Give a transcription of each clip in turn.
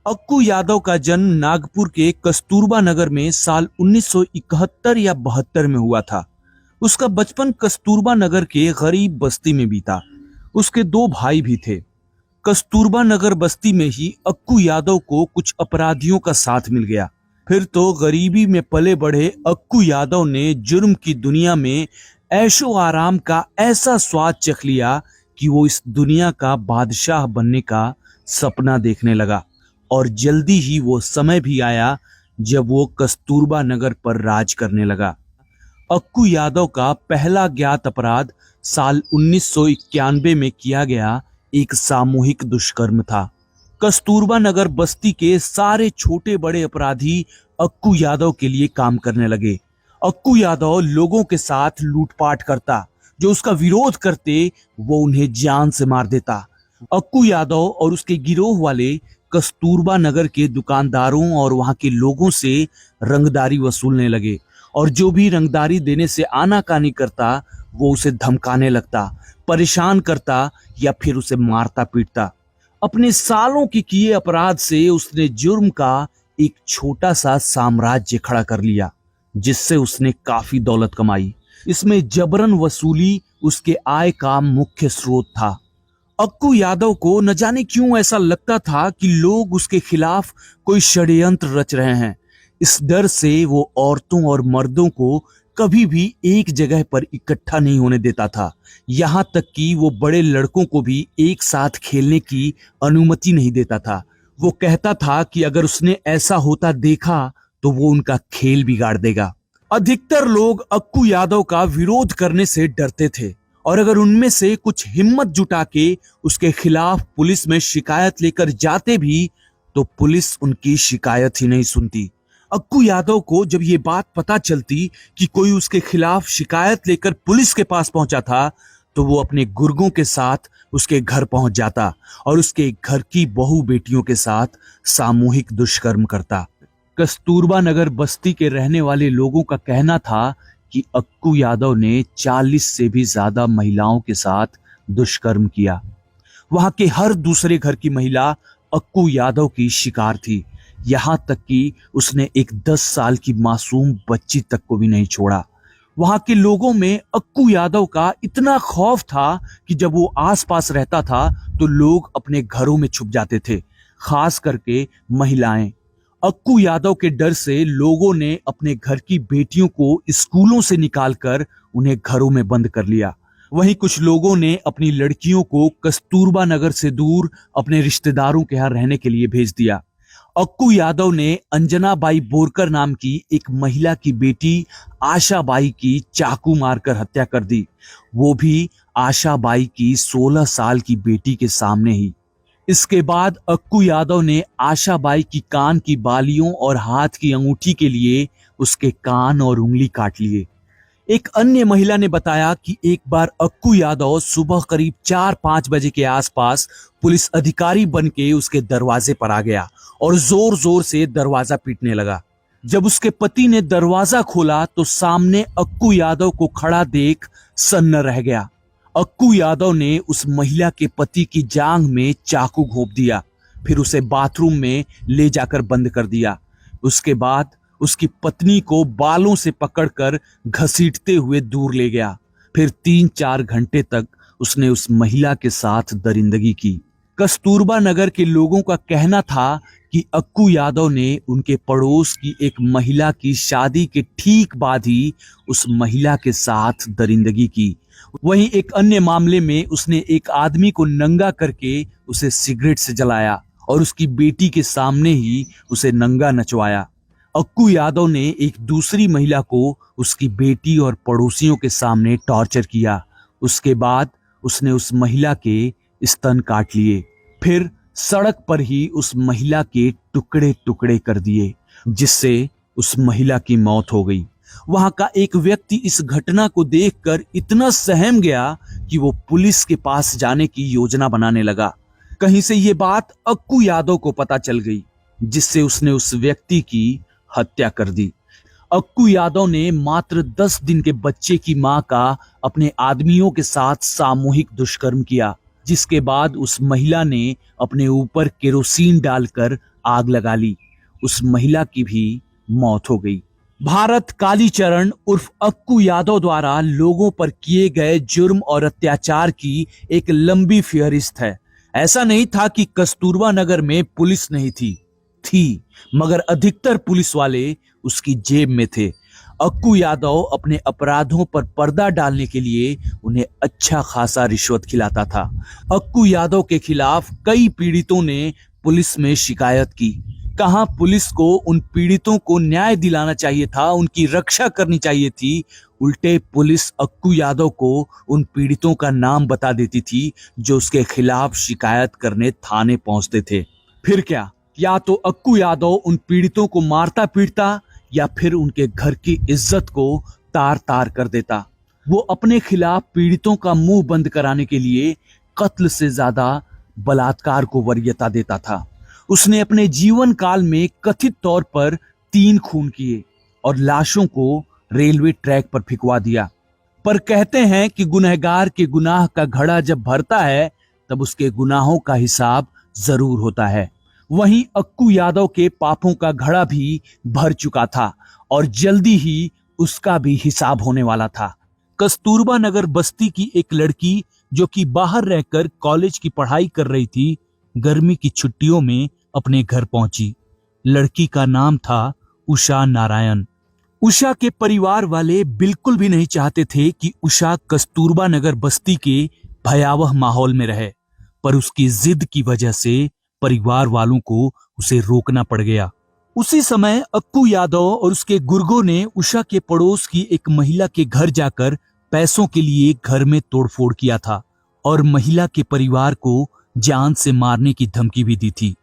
अक्कू यादव का जन्म नागपुर के कस्तूरबा नगर में साल 1971 या 72 में हुआ था। उसका बचपन कस्तूरबा नगर के गरीब बस्ती में बीता। उसके दो भाई भी थे। कस्तूरबा नगर बस्ती में ही अक्कू यादव को कुछ अपराधियों का साथ मिल गया। फिर तो गरीबी में पले बढ़े अक्कू यादव ने जुर्म की दुनिया में ऐशो आराम का ऐसा स्वाद चख लिया कि वो इस दुनिया का बादशाह बनने का सपना देखने लगा। और जल्दी ही वो समय भी आया जब वो कस्तूरबा नगर पर राज करने लगा। अक्कू यादव का पहला ज्ञात अपराध साल 1991 में किया गया एक सामूहिक दुष्कर्म था। कस्तूरबा नगर बस्ती के सारे छोटे बड़े अपराधी अक्कू यादव के लिए काम करने लगे। अक्कू यादव लोगों के साथ लूटपाट करता, जो उसका विरोध करते वो उन्हें जान से मार देता। अक्कू यादव और उसके गिरोह वाले कस्तूरबा नगर के दुकानदारों और वहां के लोगों से रंगदारी वसूलने लगे, और जो भी रंगदारी देने से आनाकानी करता वो उसे धमकाने लगता, परेशान करता या फिर उसे मारता पीटता। अपने सालों के किए अपराध से उसने जुर्म का एक छोटा सा साम्राज्य खड़ा कर लिया, जिससे उसने काफी दौलत कमाई। इसमें जबरन वसूली उसके आय का मुख्य स्रोत था। अक्कू यादव को न जाने क्यों ऐसा लगता था कि लोग उसके खिलाफ कोई षड्यंत्र रच रहे हैं। इस डर से वो औरतों और मर्दों को कभी भी एक जगह पर इकट्ठा नहीं होने देता था। यहाँ तक कि वो बड़े लड़कों को भी एक साथ खेलने की अनुमति नहीं देता था। वो कहता था कि अगर उसने ऐसा होता देखा तो वो उनका खेल बिगाड़ देगा। अधिकतर लोग अक्कू यादव का विरोध करने से डरते थे, और अगर उनमें से कुछ हिम्मत जुटा के उसके खिलाफ पुलिस में शिकायत लेकर जाते भी तो पुलिस उनकी शिकायत ही नहीं सुनती। अक्कू यादव को जब ये बात पता चलती कि कोई उसके खिलाफ शिकायत लेकर पुलिस के पास पहुंचा था, तो वो अपने गुर्गों के साथ उसके घर पहुंच जाता और उसके घर की बहू बेटियों के साथ सामूहिक दुष्कर्म करता। कस्तूरबा नगर बस्ती के रहने वाले लोगों का कहना था कि अक्कू यादव ने 40 से भी ज्यादा महिलाओं के साथ दुष्कर्म किया। वहां के हर दूसरे घर की महिला अक्कू यादव की शिकार थी। यहां तक कि उसने एक 10 साल की मासूम बच्ची तक को भी नहीं छोड़ा। वहां के लोगों में अक्कू यादव का इतना खौफ था कि जब वो आसपास रहता था तो लोग अपने घरों में छुप जाते थे, खास करके महिलाएं। अक्कू यादव के डर से लोगों ने अपने घर की बेटियों को स्कूलों से निकालकर उन्हें घरों में बंद कर लिया। वहीं कुछ लोगों ने अपनी लड़कियों को कस्तूरबा नगर से दूर अपने रिश्तेदारों के यहाँ रहने के लिए भेज दिया। अक्कू यादव ने अंजना बाई बोरकर नाम की एक महिला की बेटी आशा बाई की चाकू मारकर हत्या कर दी, वो भी आशा बाई की 16 साल की बेटी के सामने ही। इसके बाद अक्कू यादव ने आशा बाई की कान की बालियों और हाथ की अंगूठी के लिए उसके कान और उंगली काट लिए। एक अन्य महिला ने बताया कि एक बार अक्कू यादव सुबह करीब 4-5 बजे के आसपास पुलिस अधिकारी बन के उसके दरवाजे पर आ गया और जोर जोर से दरवाजा पीटने लगा। जब उसके पति ने दरवाजा खोला तो सामने अक्कू यादव को खड़ा देख सन्न रह गया। अक्कू यादव ने उस महिला के पति की जांघ में चाकू घोंप दिया, फिर उसे बाथरूम में ले जाकर बंद कर दिया। उसके बाद उसकी पत्नी को बालों से पकड़कर घसीटते हुए दूर ले गया। फिर 3-4 घंटे तक उसने उस महिला के साथ दरिंदगी की। कस्तूरबा नगर के लोगों का कहना था कि अक्कू यादव ने उनके पड़ोस की एक महिला की शादी के ठीक बाद ही उस महिला के साथ दरिंदगी की। वहीं एक अन्य मामले में उसने एक आदमी को नंगा करके उसे सिगरेट से जलाया और उसकी बेटी के सामने ही उसे नंगा नचवाया। अक्कू यादव ने एक दूसरी महिला को उसकी बेटी और पड़ोसियों के सामने टॉर्चर किया। उसके बाद उसने उस महिला के स्तन काट लिए, फिर सड़क पर ही उस महिला के टुकड़े टुकड़े कर दिए, जिससे उस महिला की मौत हो गई। वहां का एक व्यक्ति इस घटना को देखकर इतना सहम गया कि वो पुलिस के पास जाने की योजना बनाने लगा। कहीं से ये बात अक्कू यादव को पता चल गई, जिससे उसने उस व्यक्ति की हत्या कर दी। अक्कू यादव ने मात्र 10 दिन के बच्चे की मां का अपने आदमियों के साथ सामूहिक दुष्कर्म किया, जिसके बाद उस महिला ने अपने ऊपर केरोसिन डालकर आग लगा ली। उस महिला की भी मौत हो गई। भारत कालीचरण उर्फ अक्कू यादव द्वारा लोगों पर किए गए जुर्म और अत्याचार की एक लंबी फहरिस्त है। ऐसा नहीं था कि कस्तूरबा नगर में पुलिस नहीं थी, मगर अधिकतर पुलिस वाले उसकी जेब में थे। अक्कू यादव अपने अपराधों पर पर्दा डालने के लिए उन्हें अच्छा खासा रिश्वत खिलाता था। अक्कू यादव के खिलाफ कई पीड़ितों ने पुलिस में शिकायत की। कहां पुलिस को उन पीड़ितों को न्याय दिलाना चाहिए था, उनकी रक्षा करनी चाहिए थी, उल्टे पुलिस अक्कू यादव को उन पीड़ितों का नाम बता देती थी जो उसके खिलाफ शिकायत करने थाने पहुंचते थे। फिर क्या, या तो अक्कू यादव उन पीड़ितों को मारता पीटता या फिर उनके घर की इज्जत को तार तार कर देता। वो अपने खिलाफ पीड़ितों का मुंह बंद कराने के लिए कत्ल से ज्यादा बलात्कार को वरीयता देता था। उसने अपने जीवन काल में कथित तौर पर 3 खून किए और लाशों को रेलवे ट्रैक पर फिकवा दिया। पर कहते हैं कि गुनहगार के गुनाह का घड़ा जब भरता है तब उसके गुनाहों का हिसाब जरूर होता है। वहीं अक्कू यादव के पापों का घड़ा भी भर चुका था और जल्दी ही उसका भी हिसाब होने वाला था। कस्तूरबा नगर बस्ती की एक लड़की जो कि बाहर रहकर कॉलेज की पढ़ाई कर रही थी, गर्मी की छुट्टियों में अपने घर पहुंची। लड़की का नाम था उषा नारायण। उषा के परिवार वाले बिल्कुल भी नहीं चाहते थे कि उषा कस्तूरबा नगर बस्ती के भयावह माहौल में रहे, पर उसकी जिद की वजह से परिवार वालों को उसे रोकना पड़ गया। उसी समय अक्कू यादव और उसके गुर्गों ने उषा के पड़ोस की एक महिला के घर जाकर पैसों के लिए घर में तोड़फोड़ किया था और महिला के परिवार को जान से मारने की धमकी भी दी थी।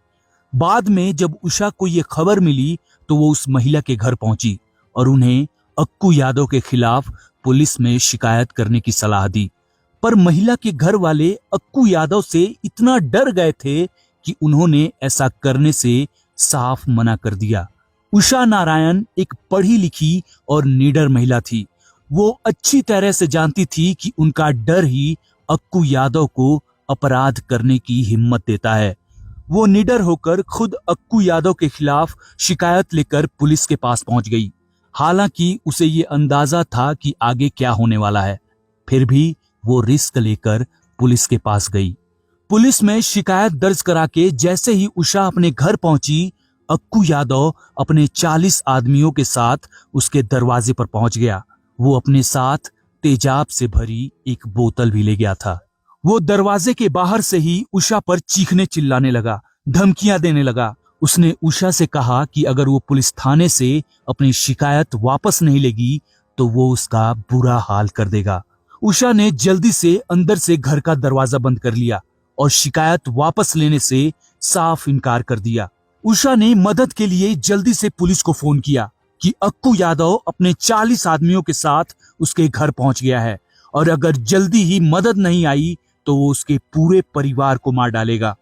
बाद में जब उषा को यह खबर मिली तो वो उस महिला के घर पहुंची और उन्हें अक्कू यादव के खिलाफ पुलिस में शिकायत करने की सलाह दी। पर महिला के घर वाले अक्कू यादव से इतना डर गए थे कि उन्होंने ऐसा करने से साफ मना कर दिया। उषा नारायण एक पढ़ी लिखी और निडर महिला थी। वो अच्छी तरह से जानती थी कि उनका डर ही अक्कू यादव को अपराध करने की हिम्मत देता है। वो निडर होकर खुद अक्कू यादव के खिलाफ शिकायत लेकर पुलिस के पास पहुंच गई। हालांकि उसे ये अंदाजा था कि आगे क्या होने वाला है, फिर भी वो रिस्क लेकर पुलिस के पास गई। पुलिस में शिकायत दर्ज करा के जैसे ही उषा अपने घर पहुंची, अक्कू यादव अपने 40 आदमियों के साथ उसके दरवाजे पर पहुंच गया। वो अपने साथ तेजाब से भरी एक बोतल भी ले गया था। वो दरवाजे के बाहर से ही उषा पर चीखने चिल्लाने लगा, धमकियां देने लगा। उसने उषा से कहा कि अगर वो पुलिस थाने से अपनी शिकायत वापस नहीं लेगी तो वो उसका बुरा हाल कर देगा। उषा ने जल्दी से अंदर से घर का दरवाजा बंद कर लिया और शिकायत वापस लेने से साफ इनकार कर दिया। उषा ने मदद के लिए जल्दी से पुलिस को फोन किया कि अक्कू यादव अपने 40 आदमियों के साथ उसके घर पहुंच गया है और अगर जल्दी ही मदद नहीं आई तो वो उसके पूरे परिवार को मार डालेगा।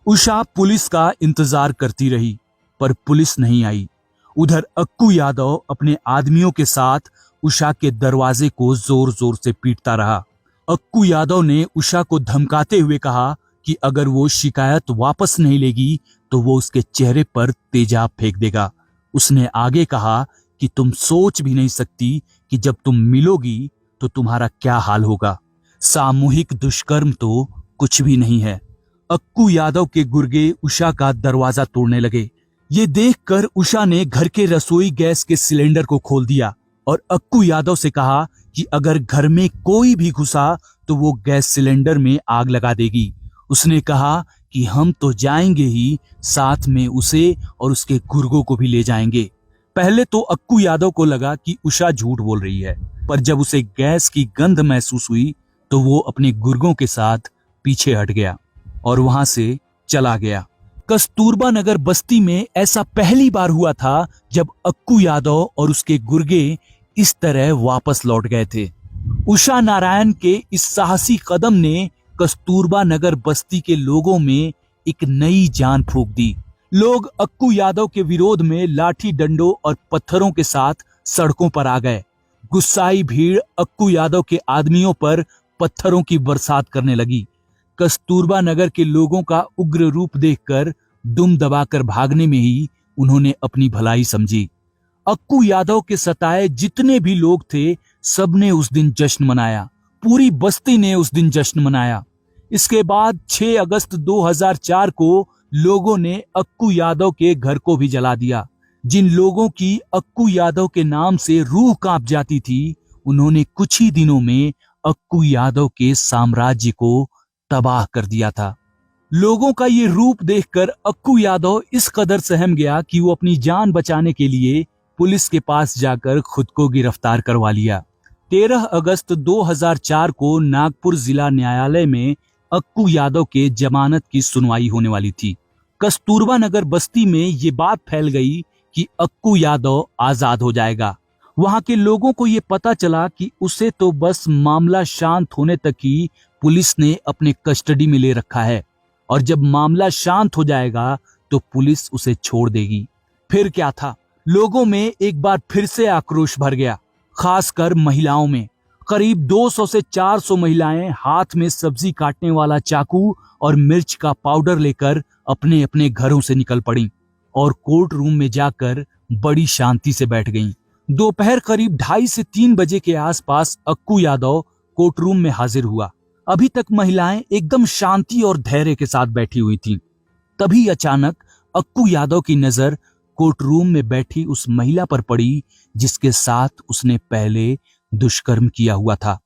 उषा पुलिस का इंतजार करती रही पर पुलिस नहीं आई। उधर अक्कू यादव अपने आदमियों के साथ उषा के दरवाजे को जोर जोर से पीटता रहा। अक्कू यादव ने उषा को धमकाते हुए कहा कि अगर वो शिकायत वापस नहीं लेगी तो वो उसके चेहरे पर तेजाब फेंक देगा। उसने आगे कहा कि तुम सोच भी नहीं सकती कि जब तुम मिलोगी तो तुम्हारा क्या हाल होगा। सामूहिक दुष्कर्म तो कुछ भी नहीं है। अक्कू यादव के गुर्गे उषा का दरवाजा तोड़ने लगे। ये देखकर उषा ने घर के रसोई गैस के सिलेंडर को खोल दिया और अक्कू यादव से कहा कि अगर घर में कोई भी घुसा तो वो गैस सिलेंडर में आग लगा देगी। उसने कहा कि हम तो जाएंगे ही, साथ में उसे और उसके गुर्गों को भी ले जाएंगे। पहले तो अक्कू यादव को लगा कि उषा झूठ बोल रही है, पर जब उसे गैस की गंध महसूस हुई तो वो अपने गुर्गों के साथ पीछे हट गया और वहां से चला गया। कस्तूरबा नगर बस्ती में ऐसा पहली बार हुआ था जब अक्कू यादव और उसके गुर्गे इस तरह वापस लौट गए थे। उषा नारायण के इस साहसी कदम ने कस्तूरबा नगर बस्ती के लोगों में एक नई जान फूंक दी। लोग अक्कू यादव के विरोध में लाठी डंडों और पत्थरों के साथ सड़कों पर आ गए। गुस्साई भीड़ अक्कू यादव के आदमियों पर पत्थरों की बरसात करने लगी। कस्तूरबा नगर के लोगों का उग्र रूप देखकर दुम दबाकर भागने में ही उन्होंने अपनी भलाई समझी। अक्कू यादव के सताए जितने भी लोग थे, सबने उस दिन जश्न मनाया। पूरी बस्ती ने उस दिन जश्न मनाया। इसके बाद 6 अगस्त 2004 को लोगों ने अक्कू यादव के घर को भी जला दिया। जिन लोगों की अक्कू यादव के नाम से रूह कांप जाती थी, उन्होंने कुछ ही दिनों में अक्कू यादव के साम्राज्य को तबाह कर दिया था। लोगों का ये रूप देखकर अक्कू यादव इस कदर सहम गया कि वो अपनी जान बचाने के लिए पुलिस के पास जाकर खुद को गिरफ्तार करवा लिया। 13 अगस्त 2004 को नागपुर जिला न्यायालय में अक्कू यादव के जमानत की सुनवाई होने वाली थी। कस्तूरबा नगर बस्ती में ये बात फैल गई कि अक्कू यादव आजाद हो जाएगा। वहां के लोगों को ये पता चला कि उसे तो बस मामला शांत होने तक ही पुलिस ने अपने कस्टडी में ले रखा है, और जब मामला शांत हो जाएगा तो पुलिस उसे छोड़ देगी। फिर क्या था, लोगों में एक बार फिर से आक्रोश भर गया, खासकर महिलाओं में। करीब 200 से 400 महिलाएं हाथ में सब्जी काटने वाला चाकू और मिर्च का पाउडर लेकर अपने अपने घरों से निकल पड़ी और कोर्ट रूम में जाकर बड़ी शांति से बैठ गईं। दोपहर करीब 2:30 से 3 बजे के आसपास अक्कू यादव कोर्ट रूम में हाजिर हुआ। अभी तक महिलाएं एकदम शांति और धैर्य के साथ बैठी हुई थीं। तभी अचानक अक्कू यादव की नजर कोर्ट रूम में बैठी उस महिला पर पड़ी जिसके साथ उसने पहले दुष्कर्म किया हुआ था।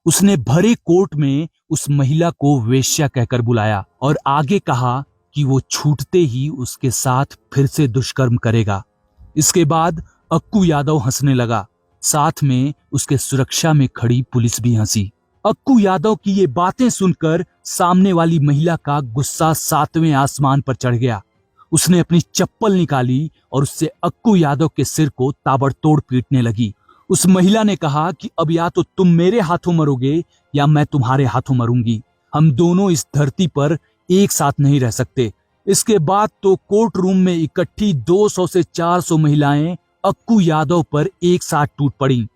उसने भरे कोर्ट में उस महिला को वेश्या कहकर बुलाया और आगे कहा कि वो छूटते ही उसके साथ फिर से दुष्कर्म करेगा। इसके बाद अक्कू यादव हंसने लगा, साथ में उसके सुरक्षा में खड़ी पुलिस भी हंसी। अक्कू यादव की ये बातें सुनकर सामने वाली महिला का गुस्सा 7वें आसमान पर चढ़ गया। उसने अपनी चप्पल निकाली और उससे अक्कू यादव के सिर को ताबड़तोड़ पीटने लगी। उस महिला ने कहा कि अब या तो तुम मेरे हाथों मरोगे या मैं तुम्हारे हाथों मरूंगी। हम दोनों इस धरती पर एक साथ नहीं रह सकते। इसके बाद तो कोर्ट रूम में इकट्ठी 200 से 400 महिलाएं अक्कू यादव पर एक साथ टूट पड़ी।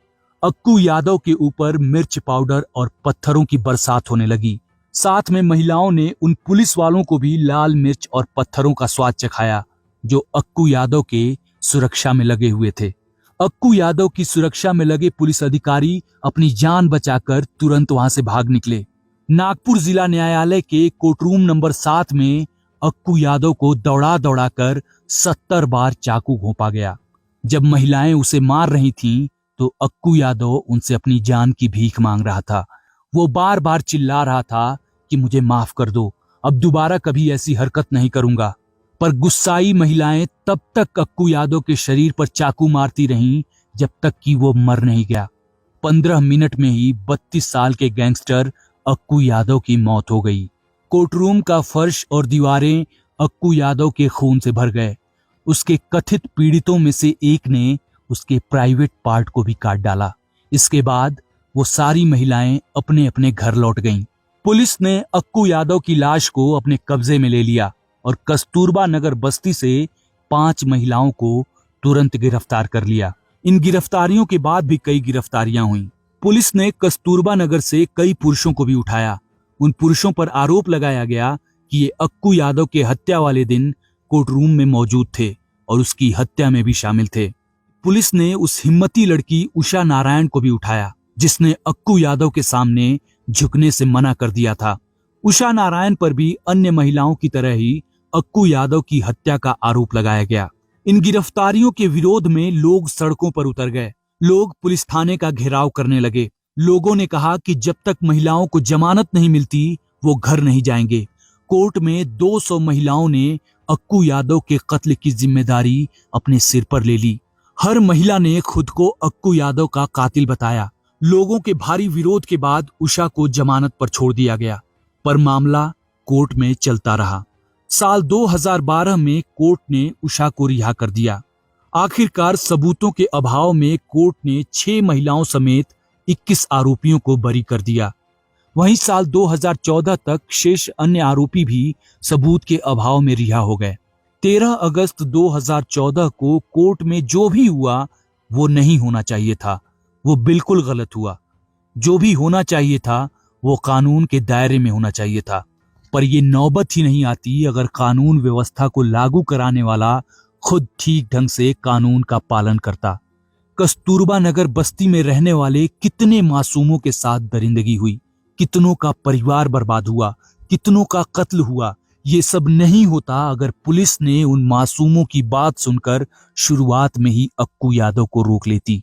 अक्कू यादव के ऊपर मिर्च पाउडर और पत्थरों की बरसात होने लगी। साथ में महिलाओं ने उन पुलिस वालों को भी लाल मिर्च और पत्थरों का स्वाद चखाया जो अक्कू यादव के सुरक्षा में लगे हुए थे। अक्कू यादव की सुरक्षा में लगे पुलिस अधिकारी अपनी जान बचाकर तुरंत वहां से भाग निकले। नागपुर जिला न्यायालय के कोर्ट रूम नंबर 7 में अक्कू यादव को दौड़ा दौड़ा कर 70 बार चाकू घोंपा गया। जब महिलाएं उसे मार रही थीं, तो अक्कू यादव उनसे अपनी जान की भीख मांग रहा था। वो बार बार चिल्ला रहा था कि मुझे माफ कर दो, अब दोबारा कभी ऐसी हरकत नहीं करूंगा। पर गुस्साई महिलाएं तब तक अक्कू यादव के शरीर पर चाकू मारती रहीं जब तक कि वो मर नहीं गया। 15 मिनट में ही 32 साल के गैंगस्टर अक्कू यादव की मौत हो गई। कोर्टरूम का फर्श और दीवारें अक्कू यादव के खून से भर गए। उसके कथित पीड़ितों में से एक ने उसके प्राइवेट पार्ट को भी काट डाला। इसके बाद वो सारी महिलाएं अपने अपने घर लौट गईं। पुलिस ने अक्कू यादव की लाश को अपने कब्जे में ले लिया और कस्तूरबा नगर बस्ती से 5 महिलाओं को तुरंत गिरफ्तार कर लिया। इन गिरफ्तारियों के बाद भी कई गिरफ्तारियां हुई। पुलिस ने कस्तूरबा नगर से कई पुरुषों को भी उठाया। उन पुरुषों पर आरोप लगाया गया कि ये अक्कू यादव के हत्या वाले दिन कोर्ट रूम में मौजूद थे और उसकी हत्या में भी शामिल थे। पुलिस ने उस हिम्मती लड़की उषा नारायण को भी उठाया जिसने अक्कू यादव के सामने झुकने से मना कर दिया था। उषा नारायण पर भी अन्य महिलाओं की तरह ही अक्कू यादव की हत्या का आरोप लगाया गया। इन गिरफ्तारियों के विरोध में लोग सड़कों पर उतर गए। लोग पुलिस थाने का घेराव करने लगे। लोगों ने कहा कि जब तक महिलाओं को जमानत नहीं मिलती वो घर नहीं जाएंगे। कोर्ट में 200 महिलाओं ने अक्कू यादव के कत्ल की जिम्मेदारी अपने सिर पर ले ली। हर महिला ने खुद को अक्कू यादव का कातिल बताया। लोगों के भारी विरोध के बाद उषा को जमानत पर छोड़ दिया गया, पर मामला कोर्ट में चलता रहा। साल 2012 में कोर्ट ने उषा को रिहा कर दिया। आखिरकार सबूतों के अभाव में कोर्ट ने 6 महिलाओं समेत 21 आरोपियों को बरी कर दिया। वहीं साल 2014 तक शेष अन्य आरोपी भी सबूत के अभाव में रिहा हो गए। 13 अगस्त 2014 को कोर्ट में जो भी हुआ वो नहीं होना चाहिए था, वो बिल्कुल गलत हुआ। जो भी होना चाहिए था वो कानून के दायरे में होना चाहिए था। पर ये नौबत ही नहीं आती अगर कानून व्यवस्था को लागू कराने वाला खुद ठीक ढंग से कानून का पालन करता। कस्तूरबा नगर बस्ती में रहने वाले कितने मासूमों के साथ दरिंदगी हुई, कितनों का परिवार बर्बाद हुआ, कितनों का कत्ल हुआ। ये सब नहीं होता अगर पुलिस ने उन मासूमों की बात सुनकर शुरुआत में ही अक्कू यादव को रोक लेती।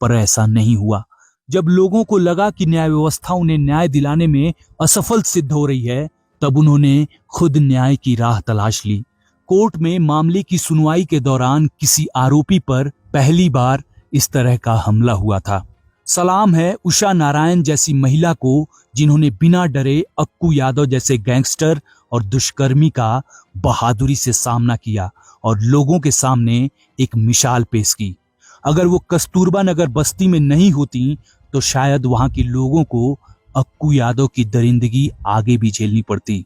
पर ऐसा नहीं हुआ। जब लोगों को लगा कि न्याय व्यवस्था उन्हें न्याय दिलाने में असफल सिद्ध हो रही है, तब उन्होंने खुद न्याय की राह तलाश ली। कोर्ट में मामले की सुनवाई के दौरान किसी आरोपी पर पहली बार इस तरह का हमला हुआ था। सलाम है उषा नारायण जैसी महिला को, जिन्होंने बिना डरे अक्कू यादव जैसे गैंगस्टर और दुष्कर्मी का बहादुरी से सामना किया और लोगों के सामने एक मिसाल पेश की। अगर वो कस्तूरबा नगर बस्ती में नहीं होती तो शायद वहां के लोगों को अक्कू यादव की दरिंदगी आगे भी झेलनी पड़ती।